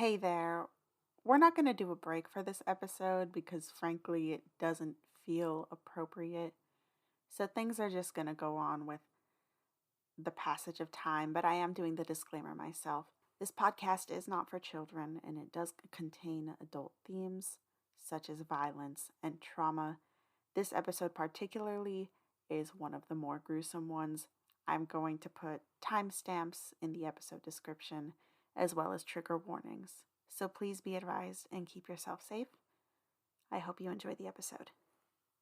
Hey there. We're not going to do a break for this episode because, frankly, it doesn't feel appropriate. So things are just going to go on with the passage of time, but I am doing the disclaimer myself. This podcast is not for children and it does contain adult themes such as violence and trauma. This episode, particularly, is one of the more gruesome ones. I'm going to put timestamps in the episode description as well as trigger warnings. So please be advised and keep yourself safe. I hope you enjoy the episode.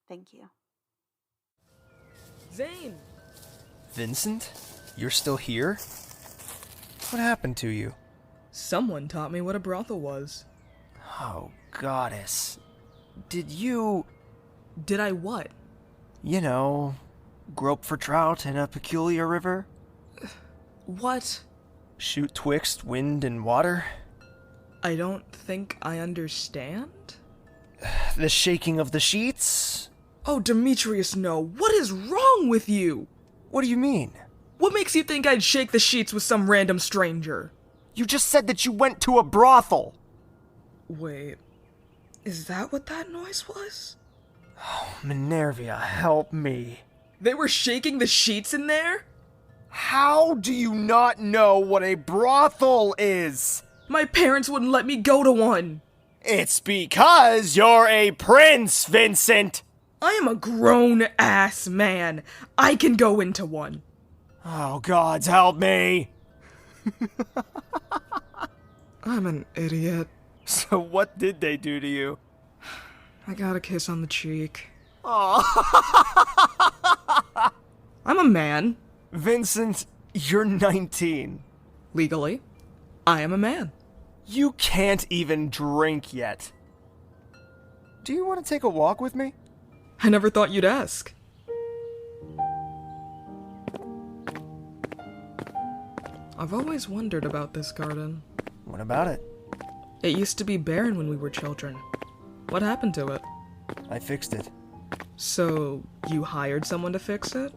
Thank you. Zane! Vincent? You're still here? What happened to you? Someone taught me what a brothel was. Oh, goddess. Did you... Did I what? You know, grope for trout in a peculiar river? What? Shoot twixt wind and water? I don't think I understand? The shaking of the sheets? Oh, Demetrius, no. What is wrong with you? What do you mean? What makes you think I'd shake the sheets with some random stranger? You just said that you went to a brothel! Wait, is that what that noise was? Oh, Minervia, help me. They were shaking the sheets in there? How do you not know what a brothel is? My parents wouldn't let me go to one. It's because you're a prince, Vincent! I am a grown-ass man. I can go into one. Oh, gods help me! I'm an idiot. So what did they do to you? I got a kiss on the cheek. Oh. I'm a man. Vincent, you're 19. Legally, I am a man. You can't even drink yet. Do you want to take a walk with me? I never thought you'd ask. I've always wondered about this garden. What about it? It used to be barren when we were children. What happened to it? I fixed it. So, you hired someone to fix it?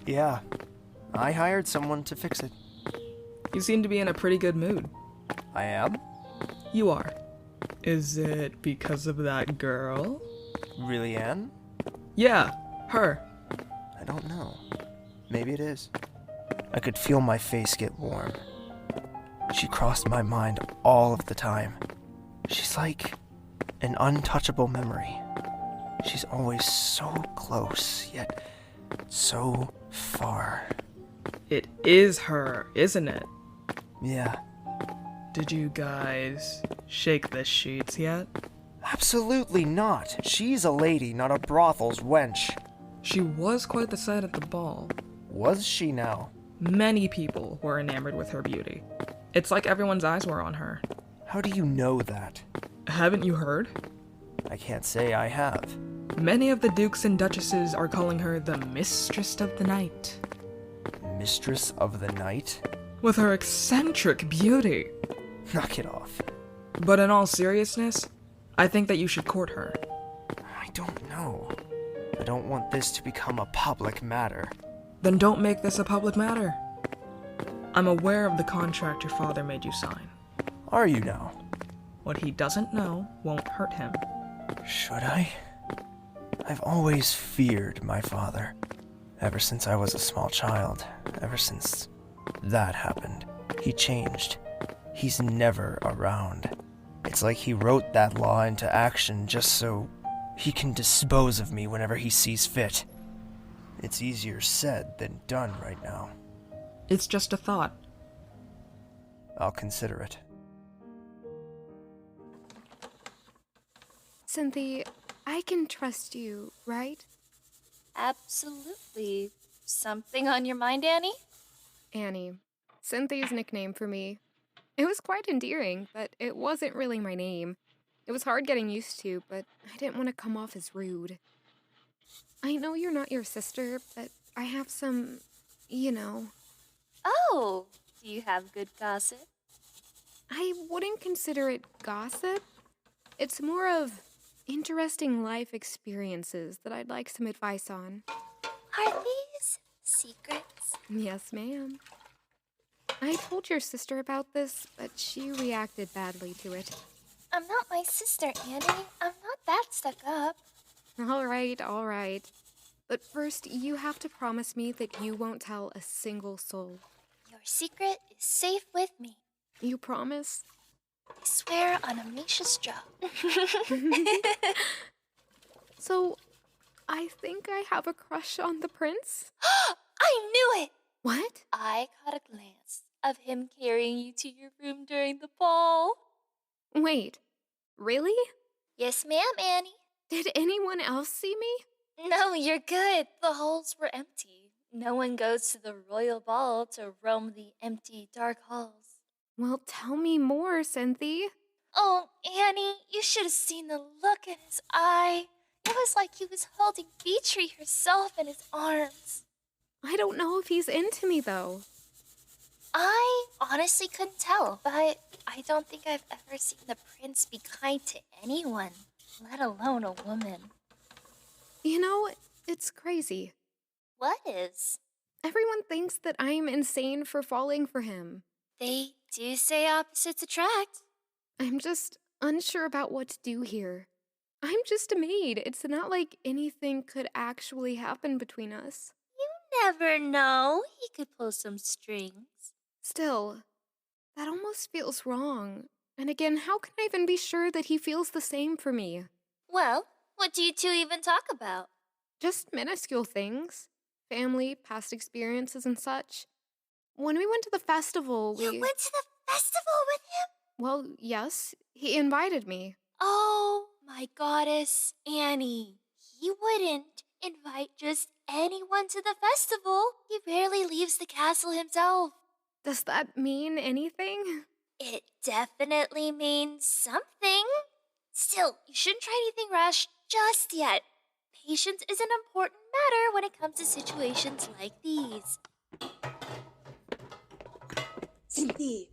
Yeah, I hired someone to fix it. You seem to be in a pretty good mood. I am? You are. Is it because of that girl? Really, Anne? Yeah, her. I don't know. Maybe it is. I could feel my face get warm. She crossed my mind all of the time. She's like an untouchable memory. She's always so close, yet so far. It is her, isn't it? Yeah. Did you guys shake the sheets yet? Absolutely not. She's a lady, not a brothel's wench. She was quite the sight at the ball. Was she now? Many people were enamored with her beauty. It's like everyone's eyes were on her. How do you know that? Haven't you heard? I can't say I have. Many of the dukes and duchesses are calling her the mistress of the night. Mistress of the night? With her eccentric beauty. Knock it off. But in all seriousness, I think that you should court her. I don't know. I don't want this to become a public matter. Then don't make this a public matter. I'm aware of the contract your father made you sign. Are you now? What he doesn't know won't hurt him. Should I? I've always feared my father. Ever since I was a small child. Ever since that happened. He changed. He's never around. It's like he wrote that law into action just so he can dispose of me whenever he sees fit. It's easier said than done right now. It's just a thought. I'll consider it. Cynthia, I can trust you, right? Absolutely. Something on your mind, Annie? Annie. Cynthia's nickname for me. It was quite endearing, but it wasn't really my name. It was hard getting used to, but I didn't want to come off as rude. I know you're not your sister, but I have some, Oh, do you have good gossip? I wouldn't consider it gossip. It's more of interesting life experiences that I'd like some advice on. Are these secrets? Yes, ma'am. I told your sister about this, but she reacted badly to it. I'm not my sister, Annie. I'm not that stuck up. All right. But first, you have to promise me that you won't tell a single soul. Your secret is safe with me. You promise? I swear on Amnesia's job. So, I think I have a crush on the prince? I knew it! What? I caught a glance of him carrying you to your room during the ball. Wait, really? Yes, ma'am, Annie. Did anyone else see me? No, you're good. The halls were empty. No one goes to the royal ball to roam the empty, dark halls. Well, tell me more, Cynthia. Oh, Annie, you should have seen the look in his eye. It was like he was holding Beatree herself in his arms. I don't know if he's into me, though. I honestly couldn't tell, but I don't think I've ever seen the prince be kind to anyone, let alone a woman. You know, it's crazy. What is? Everyone thinks that I'm insane for falling for him. They do say opposites attract. I'm just unsure about what to do here. I'm just a maid. It's not like anything could actually happen between us. You never know. He could pull some strings. Still, that almost feels wrong. And again, how can I even be sure that he feels the same for me? Well, what do you two even talk about? Just minuscule things. Family, past experiences, and such. When we went to the festival, You went to the festival with him? Well, yes. He invited me. Oh, my goddess, Annie. He wouldn't invite just anyone to the festival. He rarely leaves the castle himself. Does that mean anything? It definitely means something. Still, you shouldn't try anything rash just yet. Patience is an important matter when it comes to situations like these. Cynthia,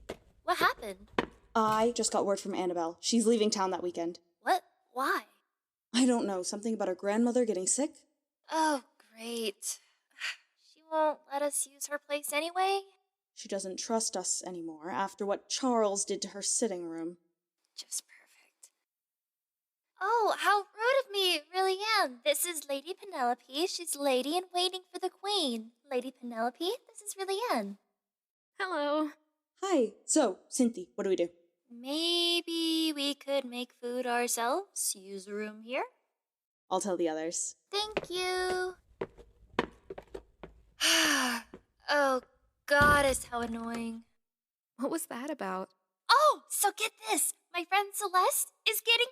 What happened? I just got word from Annabelle. She's leaving town that weekend. What? Why? I don't know, something about her grandmother getting sick? Oh, great. She won't let us use her place anyway? She doesn't trust us anymore after what Charles did to her sitting room. Just perfect. Oh, how rude of me, really am. This is Lady Penelope. She's lady in waiting for the queen. Lady Penelope, this is really Anne. Hello. Hi. So, Cynthia, what do we do? Maybe we could make food ourselves. Use a room here. I'll tell the others. Thank you. Oh, goddess, how annoying. What was that about? Oh, so get this. My friend Celeste is getting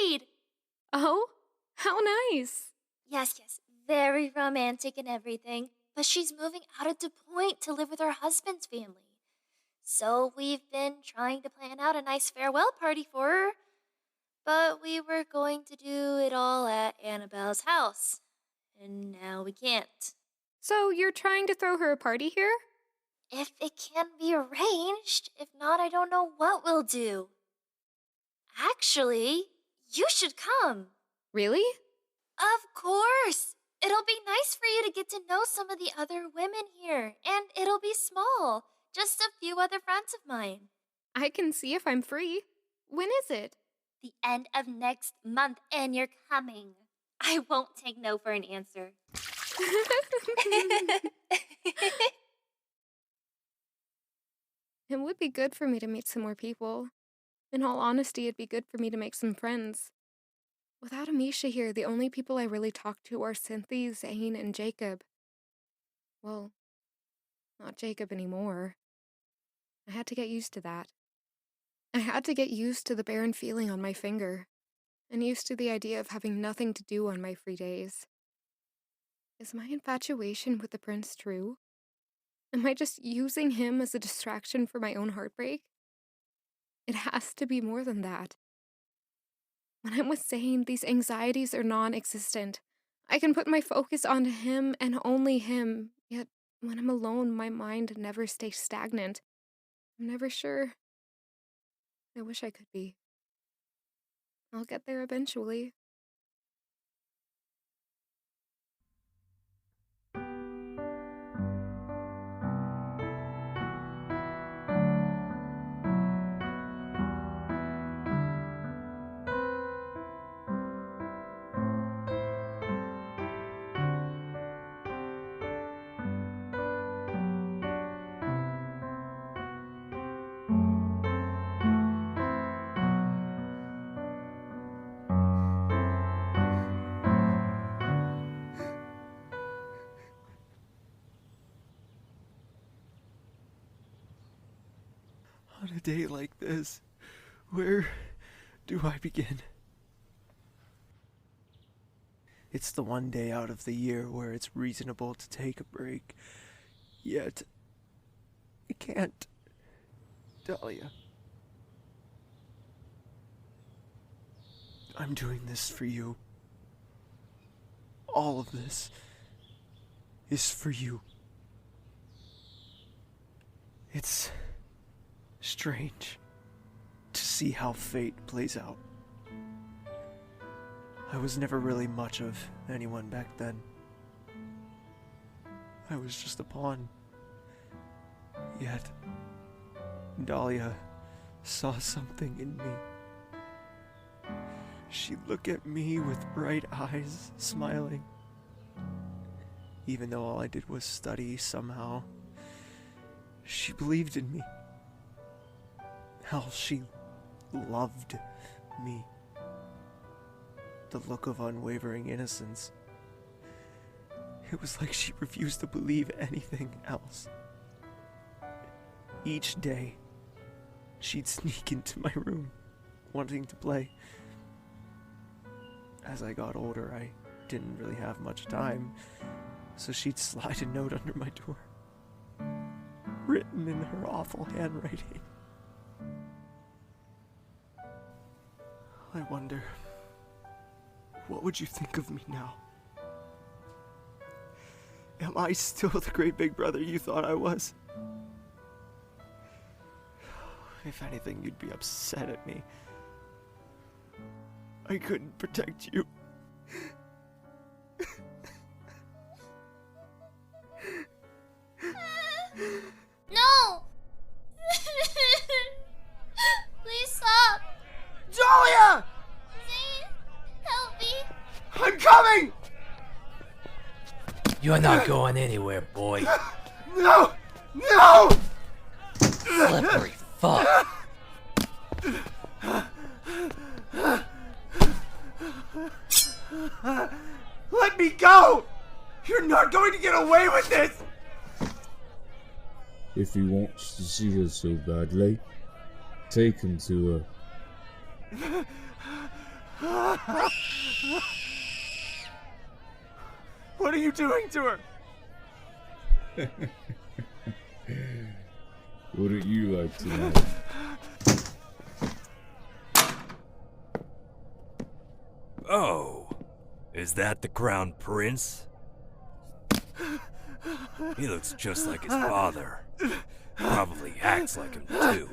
married. Oh? How nice. Yes, very romantic and everything. But she's moving out of Du Point to live with her husband's family. So we've been trying to plan out a nice farewell party for her. But we were going to do it all at Annabelle's house. And now we can't. So you're trying to throw her a party here? If it can be arranged. If not, I don't know what we'll do. Actually, you should come. Really? Of course. It'll be nice for you to get to know some of the other women here. And it'll be small. Just a few other friends of mine. I can see if I'm free. When is it? The end of next month, and you're coming. I won't take no for an answer. It would be good for me to meet some more people. In all honesty, it'd be good for me to make some friends. Without Amisha here, the only people I really talk to are Cynthia, Zane, and Jacob. Well, not Jacob anymore. I had to get used to that. I had to get used to the barren feeling on my finger, and used to the idea of having nothing to do on my free days. Is my infatuation with the prince true? Am I just using him as a distraction for my own heartbreak? It has to be more than that. When I'm with Zane, these anxieties are non-existent. I can put my focus onto him and only him, yet when I'm alone, my mind never stays stagnant. I'm never sure. I wish I could be. I'll get there eventually. On a day like this, where do I begin? It's the one day out of the year where it's reasonable to take a break. Yet, I can't. Dahlia. I'm doing this for you. All of this is for you. It's strange to see how fate plays out. I was never really much of anyone back then. I was just a pawn. Yet, Dahlia saw something in me. She'd look at me with bright eyes, smiling. Even though all I did was study, somehow, she believed in me. How she loved me. The look of unwavering innocence. It was like she refused to believe anything else. Each day, she'd sneak into my room, wanting to play. As I got older, I didn't really have much time, so she'd slide a note under my door, written in her awful handwriting. I wonder, what would you think of me now? Am I still the great big brother you thought I was? If anything, you'd be upset at me. I couldn't protect you. No! Please stop! Dahlia! Zane, help me! I'm coming! You're not going anywhere, boy. No! No! Slippery fuck. Let me go! You're not going to get away with this! If he wants to see her so badly, take him to her. What are you doing to her? Wouldn't you like to know? Oh, is that the Crown Prince? He looks just like his father. Probably acts like him too.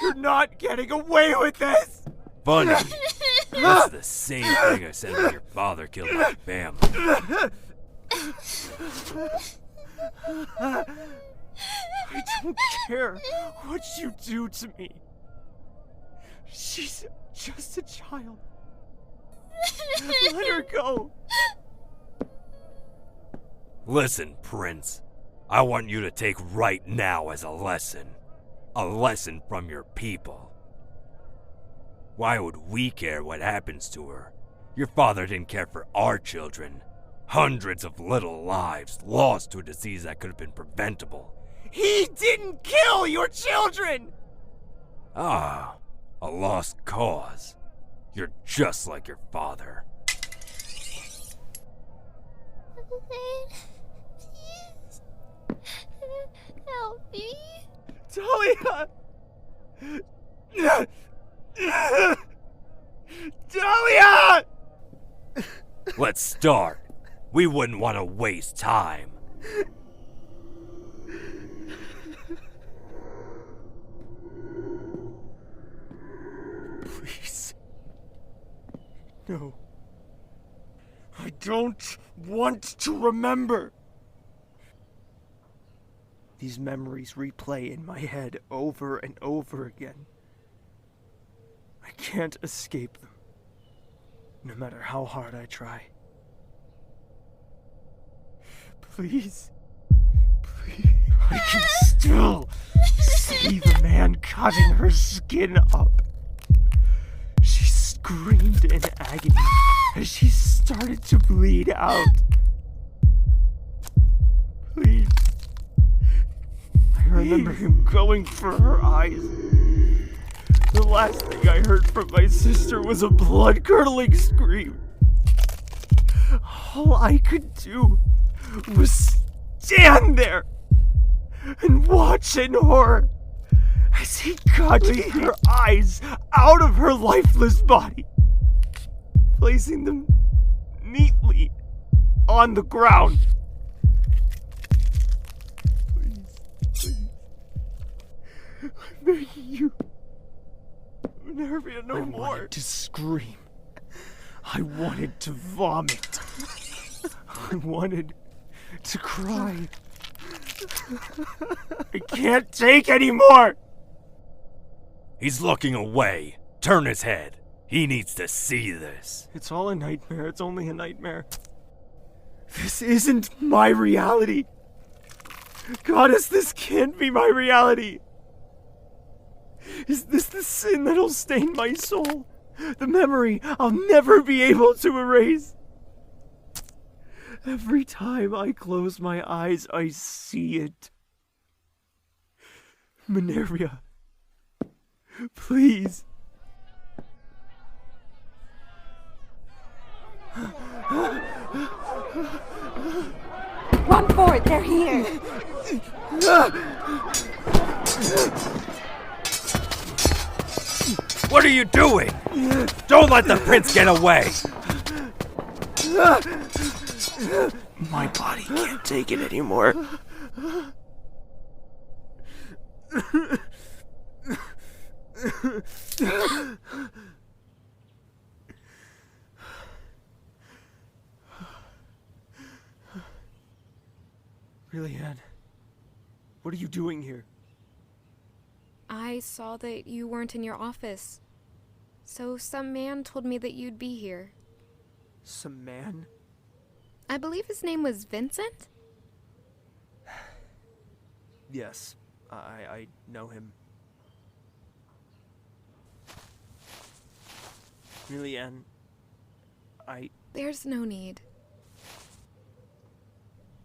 You're not getting away with this! Funny. That's the same thing I said when your father killed my family. I don't care what you do to me. She's just a child. Let her go. Listen, Prince. I want you to take right now as a lesson. A lesson from your people. Why would we care what happens to her? Your father didn't care for our children. Hundreds of little lives lost to a disease that could have been preventable. He didn't kill your children! Ah, a lost cause. You're just like your father. Zane, please. Help me. Dahlia! Dahlia! Let's start. We wouldn't want to waste time. Please. No. I don't want to remember. These memories replay in my head over and over again. I can't escape them, no matter how hard I try. Please. Please. I can still see the man cutting her skin up. She screamed in agony as she started to bleed out. Please. I remember him going for her eyes. The last thing I heard from my sister was a blood-curdling scream. All I could do was stand there and watch in horror as he cut her eyes out of her lifeless body, placing them neatly on the ground. Please. I'm begging you. Minervia, no more. I wanted to scream. I wanted to vomit. I wanted to cry. I can't take any more! He's looking away. Turn his head. He needs to see this. It's all a nightmare. It's only a nightmare. This isn't my reality. Goddess, this can't be my reality. Is this the sin that'll stain my soul? The memory I'll never be able to erase? Every time I close my eyes, I see it. Minervia, please. Run for it, they're here! What are you doing? Don't let the prince get away! My body can't take it anymore. Really, Anne? What are you doing here? I saw that you weren't in your office. So some man told me that you'd be here. Some man? I believe his name was Vincent? Yes, I know him. Really, Anne? There's no need.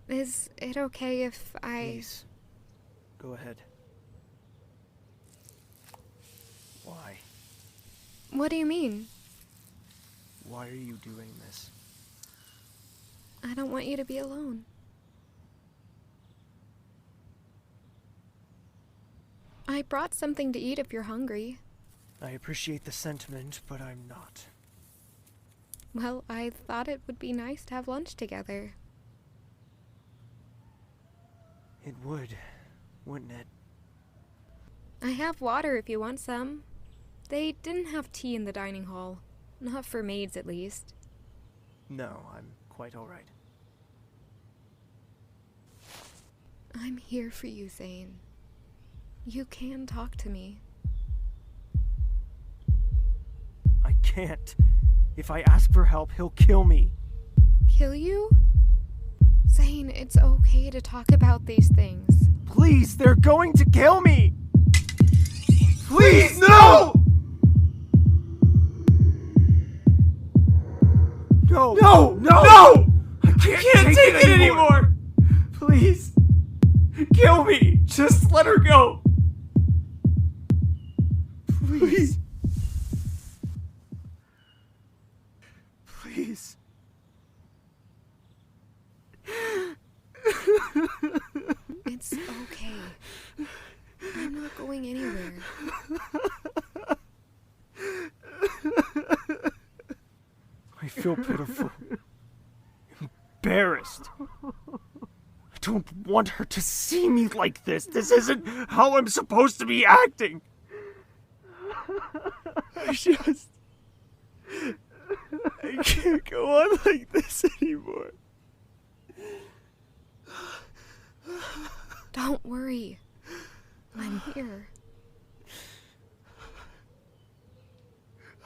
Is it okay if I... Please, go ahead. Why? What do you mean? Why are you doing this? I don't want you to be alone. I brought something to eat if you're hungry. I appreciate the sentiment, but I'm not. Well, I thought it would be nice to have lunch together. It would, wouldn't it? I have water if you want some. They didn't have tea in the dining hall. Not for maids, at least. No, I'm quite all right. I'm here for you, Zane. You can talk to me. I can't. If I ask for help, he'll kill me. Kill you? Zane, it's okay to talk about these things. Please, they're going to kill me! Please, no! No! No! No! No! I can't take it anymore! Please, kill me! Just let her go! Please. Please. It's okay. I'm not going anywhere. I feel pitiful. Embarrassed. I don't want her to see me like this. This isn't how I'm supposed to be acting. I can't go on like this anymore. Don't worry. I'm here.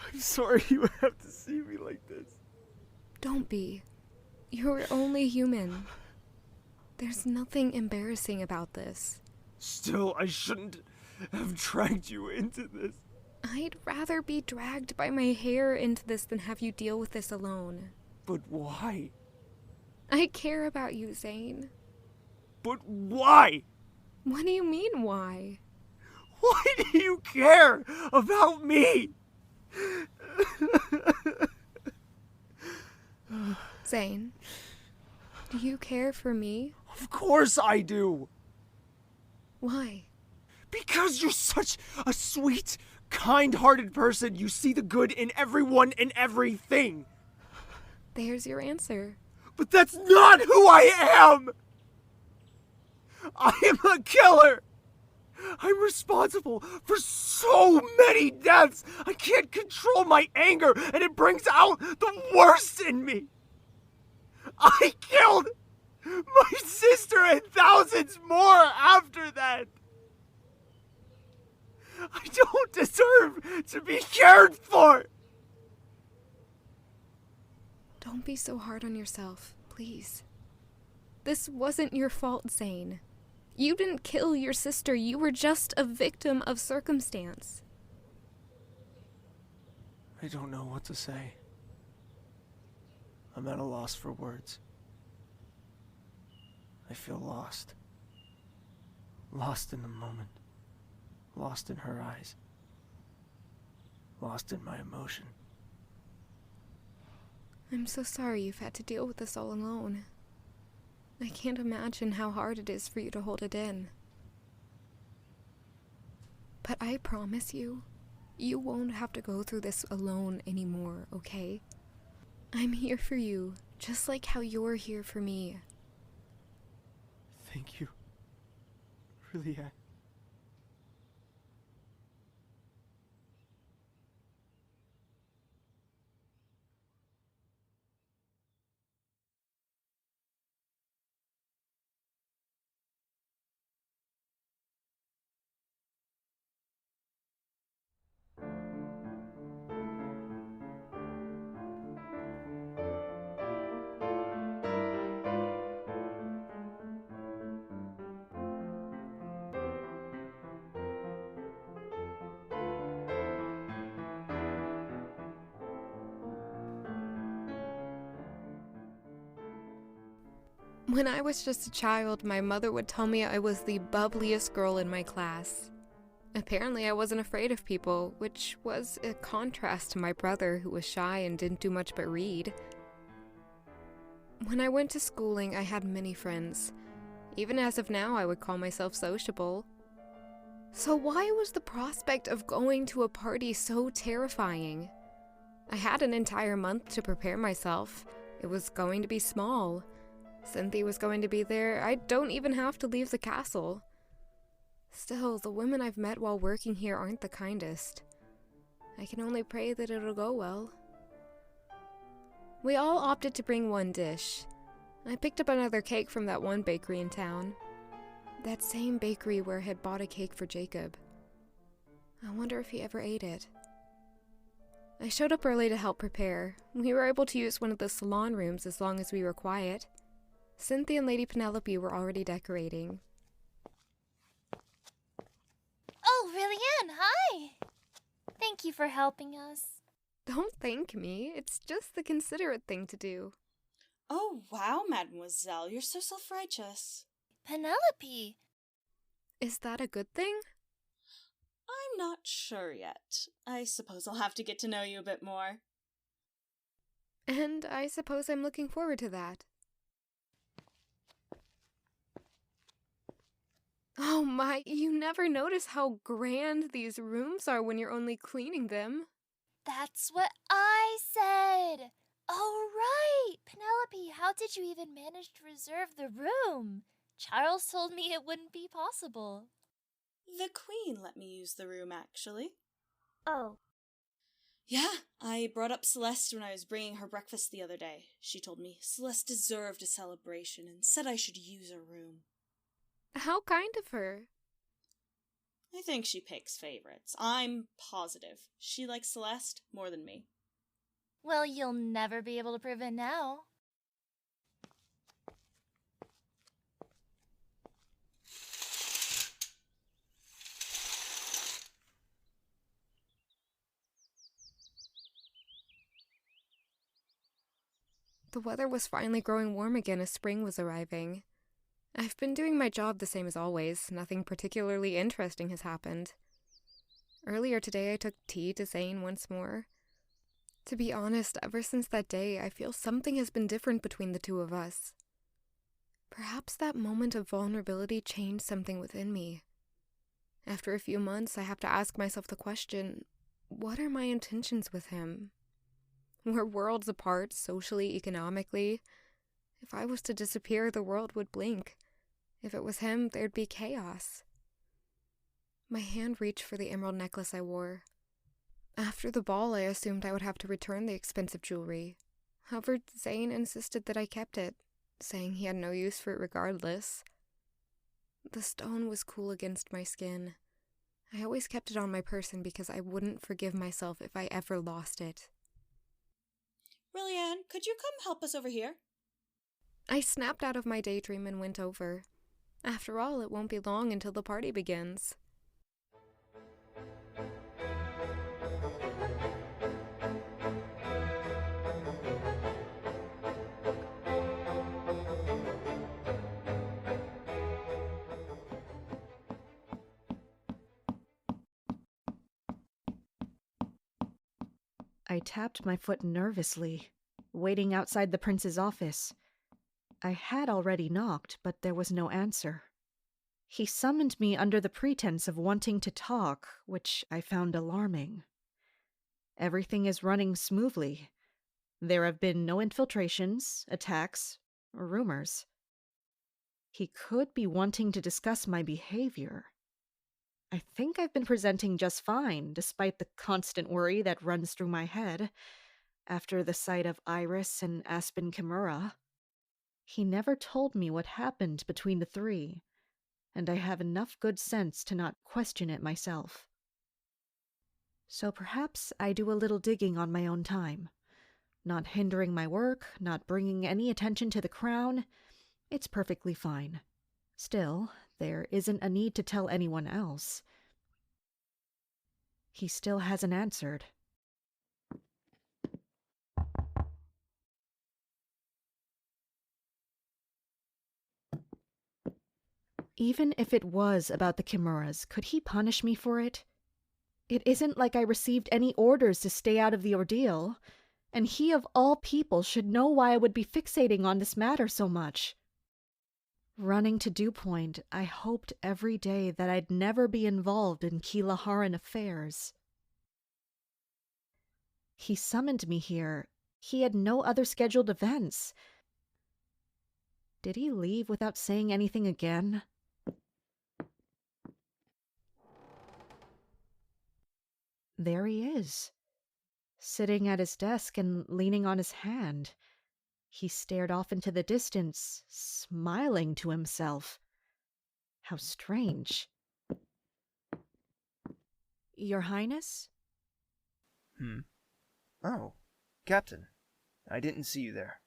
I'm sorry you have to see me like this. Don't be. You're only human. There's nothing embarrassing about this. Still, I shouldn't have dragged you into this. I'd rather be dragged by my hair into this than have you deal with this alone. But why? I care about you, Zane. But why? What do you mean, why? Why do you care about me? Zane, do you care for me? Of course I do. Why? Because you're such a sweet, kind-hearted person. You see the good in everyone and everything. There's your answer. But that's not who I am! I am a killer! I'm responsible for so many deaths! I can't control my anger, and it brings out the worst in me! I killed my sister and thousands more after that! I don't deserve to be cared for! Don't be so hard on yourself, please. This wasn't your fault, Zane. You didn't kill your sister, you were just a victim of circumstance. I don't know what to say. I'm at a loss for words. I feel lost. Lost in the moment. Lost in her eyes. Lost in my emotion. I'm so sorry you've had to deal with this all alone. I can't imagine how hard it is for you to hold it in. But I promise you, you won't have to go through this alone anymore, okay? I'm here for you, just like how you're here for me. Thank you. Really, When I was just a child, my mother would tell me I was the bubbliest girl in my class. Apparently, I wasn't afraid of people, which was a contrast to my brother, who was shy and didn't do much but read. When I went to schooling, I had many friends. Even as of now, I would call myself sociable. So why was the prospect of going to a party so terrifying? I had an entire month to prepare myself. It was going to be small. Cynthia was going to be there. I don't even have to leave the castle. Still, the women I've met while working here aren't the kindest. I can only pray that it'll go well. We all opted to bring one dish. I picked up another cake from that one bakery in town. That same bakery where I had bought a cake for Jacob. I wonder if he ever ate it. I showed up early to help prepare. We were able to use one of the salon rooms as long as we were quiet. Cynthia and Lady Penelope were already decorating. Oh, Rillian, hi! Thank you for helping us. Don't thank me. It's just the considerate thing to do. Oh, wow, mademoiselle. You're so self-righteous. Penelope! Is that a good thing? I'm not sure yet. I suppose I'll have to get to know you a bit more. And I suppose I'm looking forward to that. Oh my, you never notice how grand these rooms are when you're only cleaning them. That's what I said! Oh, right! Penelope, how did you even manage to reserve the room? Charles told me it wouldn't be possible. The Queen let me use the room, actually. Oh. Yeah, I brought up Celeste when I was bringing her breakfast the other day. She told me Celeste deserved a celebration and said I should use her room. How kind of her. I think she picks favorites. I'm positive. She likes Celeste more than me. Well, you'll never be able to prove it now. The weather was finally growing warm again as spring was arriving. I've been doing my job the same as always. Nothing particularly interesting has happened. Earlier today, I took tea to Zane once more. To be honest, ever since that day, I feel something has been different between the two of us. Perhaps that moment of vulnerability changed something within me. After a few months, I have to ask myself the question, what are my intentions with him? We're worlds apart, socially, economically. If I was to disappear, the world would blink. If it was him, there'd be chaos. My hand reached for the emerald necklace I wore. After the ball, I assumed I would have to return the expensive jewelry. However, Zane insisted that I kept it, saying he had no use for it regardless. The stone was cool against my skin. I always kept it on my person because I wouldn't forgive myself if I ever lost it. Lillian, could you come help us over here? I snapped out of my daydream and went over. After all, it won't be long until the party begins. I tapped my foot nervously, waiting outside the prince's office. I had already knocked, but there was no answer. He summoned me under the pretense of wanting to talk, which I found alarming. Everything is running smoothly. There have been no infiltrations, attacks, or rumors. He could be wanting to discuss my behavior. I think I've been presenting just fine, despite the constant worry that runs through my head after the sight of Iris and Aspen Kimura. He never told me what happened between the three, and I have enough good sense to not question it myself. So perhaps I do a little digging on my own time. Not hindering my work, not bringing any attention to the crown. It's perfectly fine. Still, there isn't a need to tell anyone else. He still hasn't answered. Even if it was about the Kimuras, could he punish me for it? It isn't like I received any orders to stay out of the ordeal, and he of all people should know why I would be fixating on this matter so much. Running to Dew Point, I hoped every day that I'd never be involved in Keelaharan affairs. He summoned me here. He had no other scheduled events. Did he leave without saying anything again? There he is, sitting at his desk and leaning on his hand. He stared off into the distance, smiling to himself. How strange. Your Highness? Oh, Captain. I didn't see you there.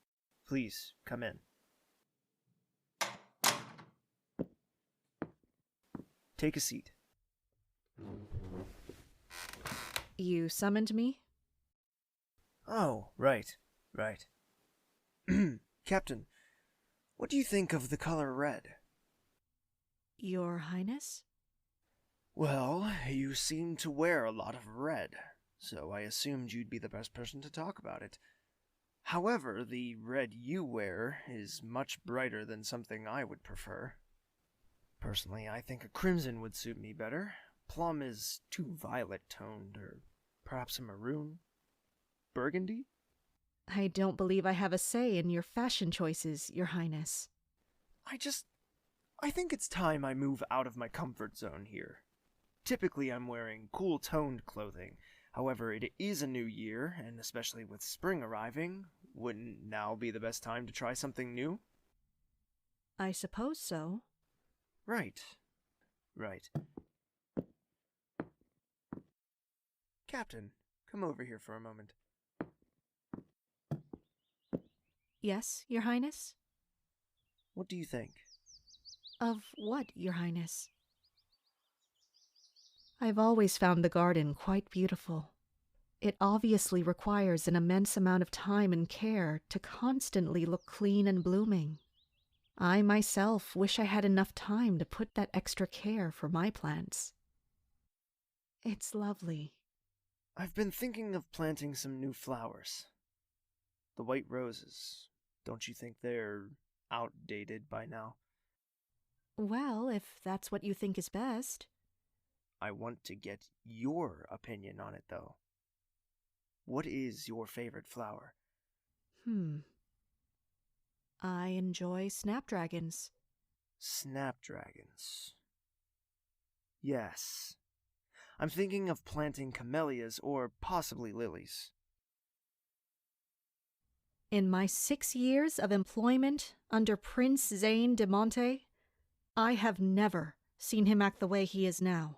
Please, come in. Take a seat. You summoned me? Oh, right. Captain, what do you think of the color red? Your Highness? Well, you seem to wear a lot of red, so I assumed you'd be the best person to talk about it. However, the red you wear is much brighter than something I would prefer. Personally, I think a crimson would suit me better. Plum is too violet-toned, or perhaps a maroon? Burgundy? I don't believe I have a say in your fashion choices, Your Highness. I think it's time I move out of my comfort zone here. Typically, I'm wearing cool-toned clothing. However, it is a new year, and especially with spring arriving, wouldn't now be the best time to try something new? I suppose so. Right. Captain, come over here for a moment. Yes, Your Highness? What do you think? Of what, Your Highness? I've always found the garden quite beautiful. It obviously requires an immense amount of time and care to constantly look clean and blooming. I myself wish I had enough time to put that extra care for my plants. It's lovely. I've been thinking of planting some new flowers. The white roses, don't you think they're outdated by now? Well, if that's what you think is best. I want to get your opinion on it, though. What is your favorite flower? I enjoy snapdragons. Snapdragons. Yes. I'm thinking of planting camellias or possibly lilies. In my 6 years of employment under Prince Zane de Monte, I have never seen him act the way he is now.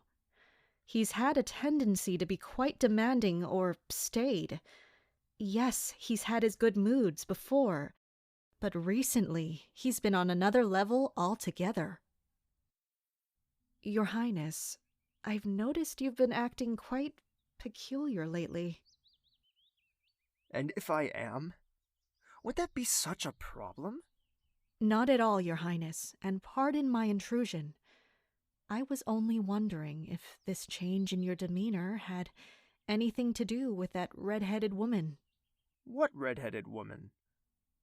He's had a tendency to be quite demanding or staid. Yes, he's had his good moods before, but recently he's been on another level altogether. Your Highness, I've noticed you've been acting quite peculiar lately. And if I am? Would that be such a problem? Not at all, Your Highness, and pardon my intrusion. I was only wondering if this change in your demeanor had anything to do with that red-headed woman. What red-headed woman?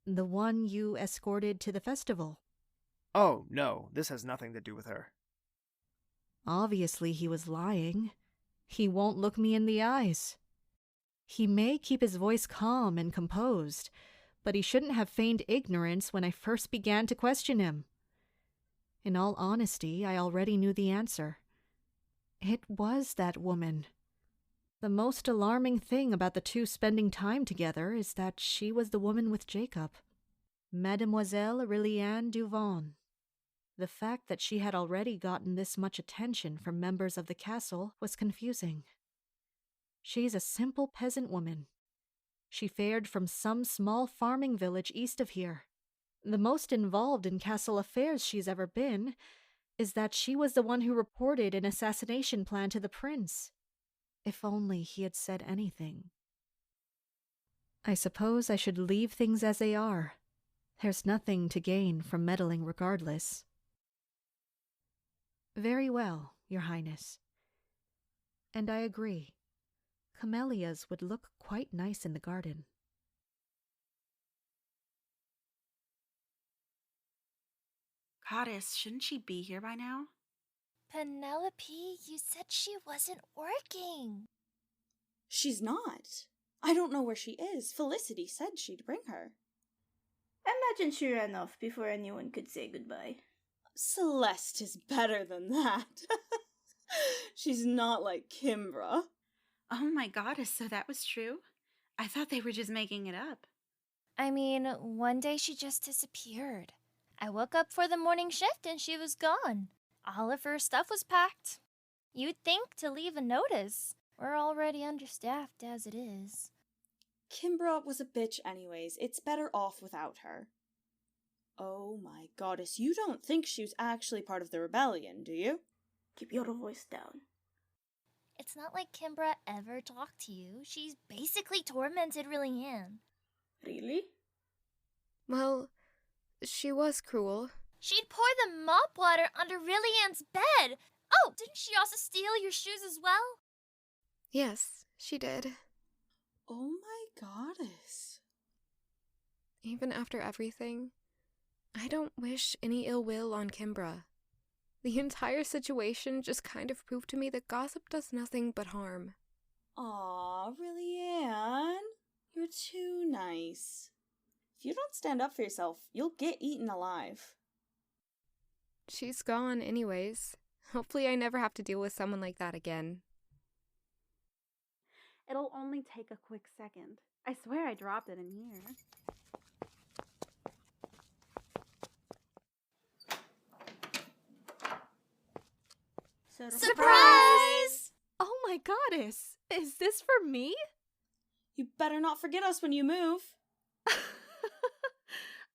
The one you escorted to the festival. Oh, no, this has nothing to do with her. Obviously he was lying. He won't look me in the eyes. He may keep his voice calm and composed, but he shouldn't have feigned ignorance when I first began to question him. In all honesty, I already knew the answer. It was that woman. The most alarming thing about the two spending time together is that she was the woman with Jacob, Mademoiselle Aureliane Duvon. The fact that she had already gotten this much attention from members of the castle was confusing. She's a simple peasant woman. She fared from some small farming village east of here. The most involved in castle affairs she's ever been is that she was the one who reported an assassination plan to the prince. If only he had said anything. I suppose I should leave things as they are. There's nothing to gain from meddling regardless. Very well, Your Highness. And I agree. Camellias would look quite nice in the garden. Goddess, shouldn't she be here by now? Penelope, you said she wasn't working. She's not. I don't know where she is. Felicity said she'd bring her. Imagine she ran off before anyone could say goodbye. Celeste is better than that. She's not like Kimbra. Oh my goddess, so that was true? I thought they were just making it up. I mean, one day she just disappeared. I woke up for the morning shift and she was gone. All of her stuff was packed. You'd think to leave a notice. We're already understaffed as it is. Kimbra was a bitch anyways. It's better off without her. Oh my goddess, you don't think she was actually part of the rebellion, do you? Keep your voice down. It's not like Kimbra ever talked to you. She's basically tormented Rillian. Really? Well, she was cruel. She'd pour the mop water under Rillian's bed. Oh, didn't she also steal your shoes as well? Yes, she did. Oh my goddess. Even after everything, I don't wish any ill will on Kimbra. The entire situation just kind of proved to me that gossip does nothing but harm. Aw, really, Anne? You're too nice. If you don't stand up for yourself, you'll get eaten alive. She's gone anyways. Hopefully I never have to deal with someone like that again. It'll only take a quick second. I swear I dropped it in here. Surprise! Oh my goddess! Is this for me? You better not forget us when you move.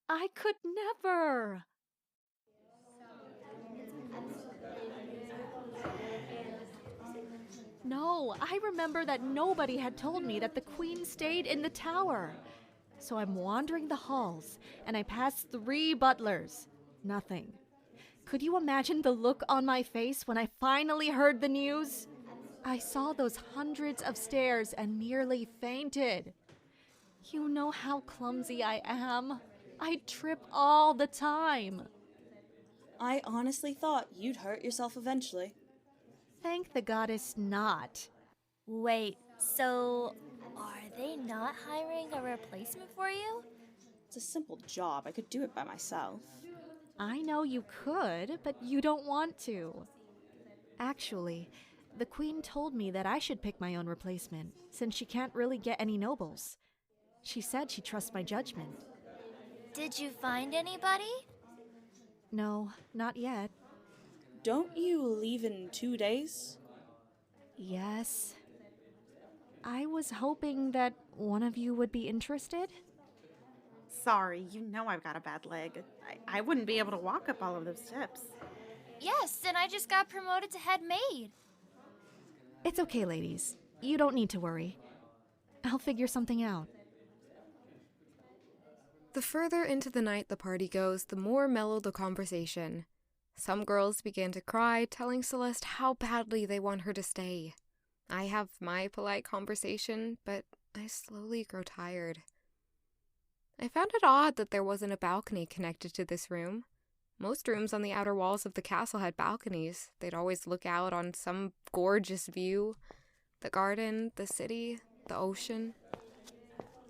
I could never! No, I remember that nobody had told me that the queen stayed in the tower. So I'm wandering the halls, and I pass 3 butlers. Nothing. Could you imagine the look on my face when I finally heard the news? I saw those hundreds of stairs and nearly fainted. You know how clumsy I am. I trip all the time. I honestly thought you'd hurt yourself eventually. Thank the goddess not. Wait, so are they not hiring a replacement for you? It's a simple job. I could do it by myself. I know you could, but you don't want to. Actually, the queen told me that I should pick my own replacement, since she can't really get any nobles. She said she trusts my judgment. Did you find anybody? No, not yet. Don't you leave in 2 days? Yes. I was hoping that one of you would be interested. Sorry, you know I've got a bad leg. I wouldn't be able to walk up all of those steps. Yes, and I just got promoted to head maid. It's okay, ladies. You don't need to worry. I'll figure something out. The further into the night the party goes, the more mellow the conversation. Some girls begin to cry, telling Celeste how badly they want her to stay. I have my polite conversation, but I slowly grow tired. I found it odd that there wasn't a balcony connected to this room. Most rooms on the outer walls of the castle had balconies. They'd always look out on some gorgeous view. The garden, the city, the ocean.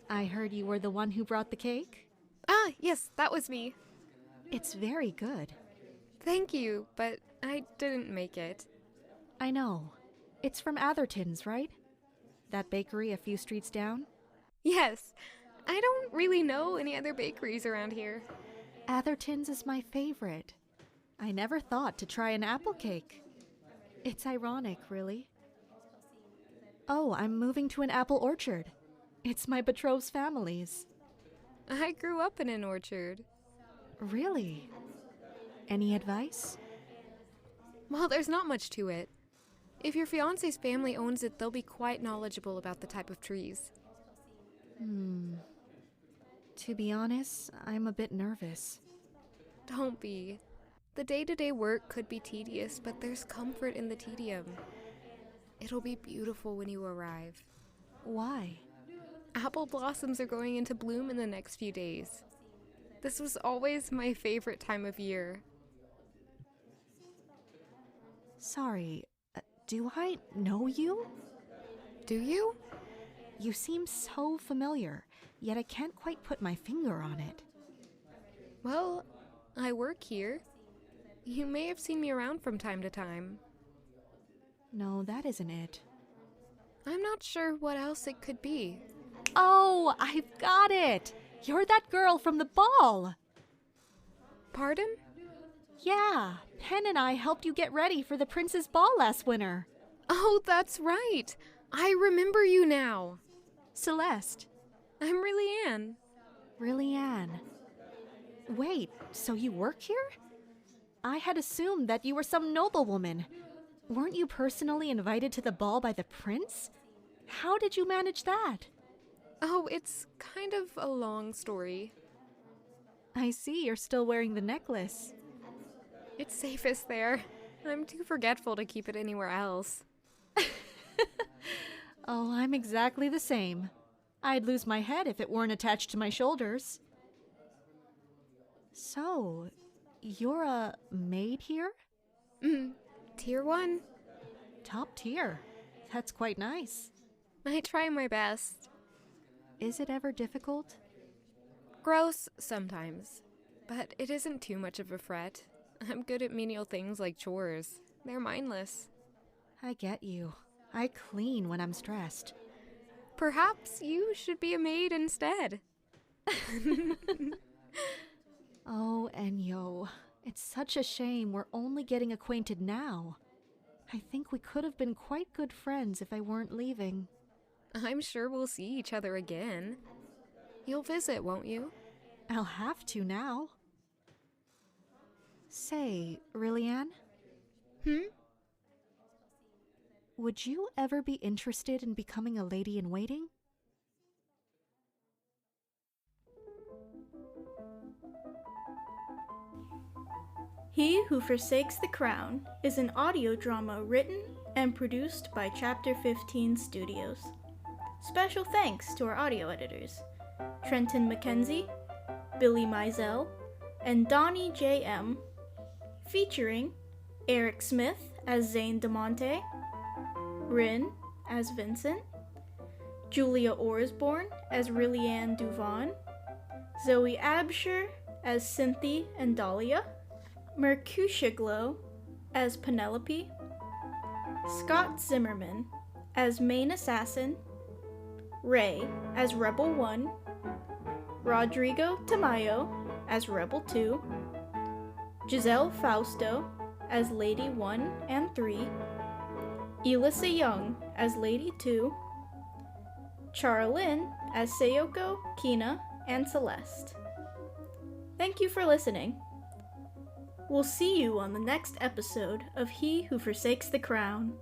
I heard you were the one who brought the cake? Ah, yes, that was me. It's very good. Thank you, but I didn't make it. I know. It's from Atherton's, right? That bakery a few streets down? Yes. I don't really know any other bakeries around here. Atherton's is my favorite. I never thought to try an apple cake. It's ironic, really. Oh, I'm moving to an apple orchard. It's my betrothed's family's. I grew up in an orchard. Really? Any advice? Well, there's not much to it. If your fiancé's family owns it, they'll be quite knowledgeable about the type of trees. To be honest, I'm a bit nervous. Don't be. The day-to-day work could be tedious, but there's comfort in the tedium. It'll be beautiful when you arrive. Why? Apple blossoms are going into bloom in the next few days. This was always my favorite time of year. Sorry, do I know you? Do you? You seem so familiar, yet I can't quite put my finger on it. Well, I work here. You may have seen me around from time to time. No, that isn't it. I'm not sure what else it could be. Oh, I've got it! You're that girl from the ball! Pardon? Yeah, Pen and I helped you get ready for the prince's ball last winter. Oh, that's right. I remember you now. Celeste. I'm really Anne. Really, Anne. Wait, so you work here? I had assumed that you were some noblewoman. Weren't you personally invited to the ball by the prince? How did you manage that? Oh, it's kind of a long story. I see you're still wearing the necklace. It's safest there. I'm too forgetful to keep it anywhere else. Oh, I'm exactly the same. I'd lose my head if it weren't attached to my shoulders. So, you're a maid here? Tier 1? Top tier. That's quite nice. I try my best. Is it ever difficult? Gross, sometimes. But it isn't too much of a fret. I'm good at menial things like chores. They're mindless. I get you. I clean when I'm stressed. Perhaps you should be a maid instead. Oh, Enyo. It's such a shame we're only getting acquainted now. I think we could have been quite good friends if I weren't leaving. I'm sure we'll see each other again. You'll visit, won't you? I'll have to now. Say, really, Anne? Would you ever be interested in becoming a lady-in-waiting? He Who Forsakes the Crown is an audio drama written and produced by Chapter 15 Studios. Special thanks to our audio editors, Trenton McKenzie, Billy Mizell, and Donnie J.M., featuring Eric Smith as Zane DeMonte, Rin as Vincent, Julia Orsborn as Rillianne Duvon, Zoe Absher as Cynthia and Dahlia, Mercutio Glow as Penelope, Scott Zimmerman as Main Assassin, Ray as Rebel 1, Rodrigo Tamayo as Rebel 2, Giselle Fausto as Lady 1 and 3, Elissa Young as Lady 2, Charlyn as Sayoko, Kina, and Celeste. Thank you for listening. We'll see you on the next episode of He Who Forsakes the Crown.